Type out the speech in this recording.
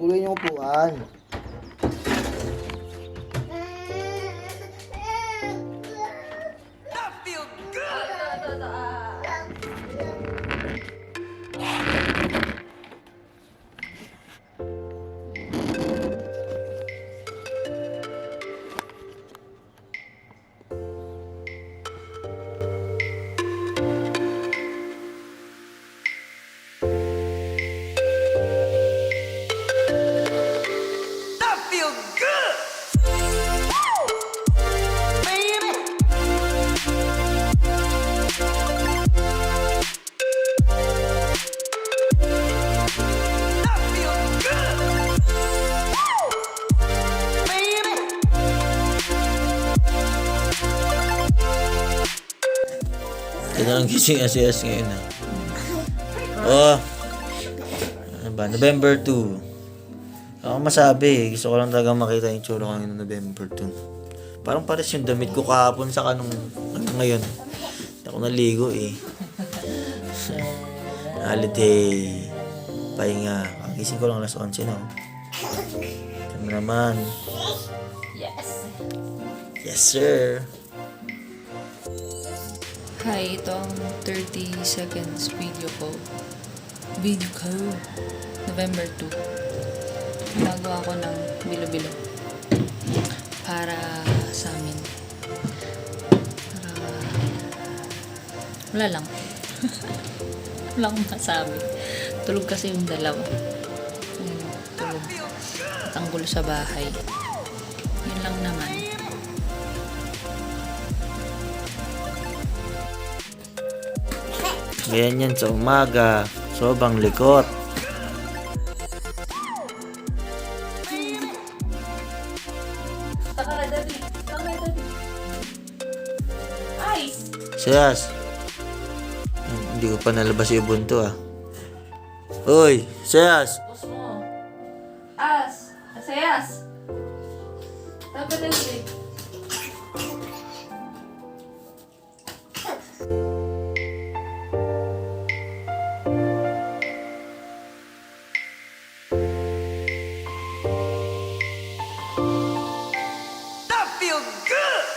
Tuloy niyo upuan. Ito lang gising SES ngayon ah. Oh. Ano ba? November 2. Ako masabi, gusto ko lang talaga makita yung tsura ko ngayon November 2. Parang pares yung damit ko kahapon sa kanong ngayon. Hindi ako naligo eh. Holiday. Pahinga. Gising ko lang alas 11 no. Kami naman. Yes. Yes sir. Hi, ito ang 30 seconds video ko. November 2. Nagawa ko ng bilo-bilo. Para sa amin. Para... Wala lang. Wala akong masabi. Tulog kasi yung dalawa. Ayun, tulog. Tanggol sa bahay. Yun lang naman. Ganyan yan sa umaga. Sobrang likot. Ice! Siyas. Hindi ko pa nalabas yung bunto ah. Uy! Siyas! Bus mo. As! Asayas! Dapat na That feel good!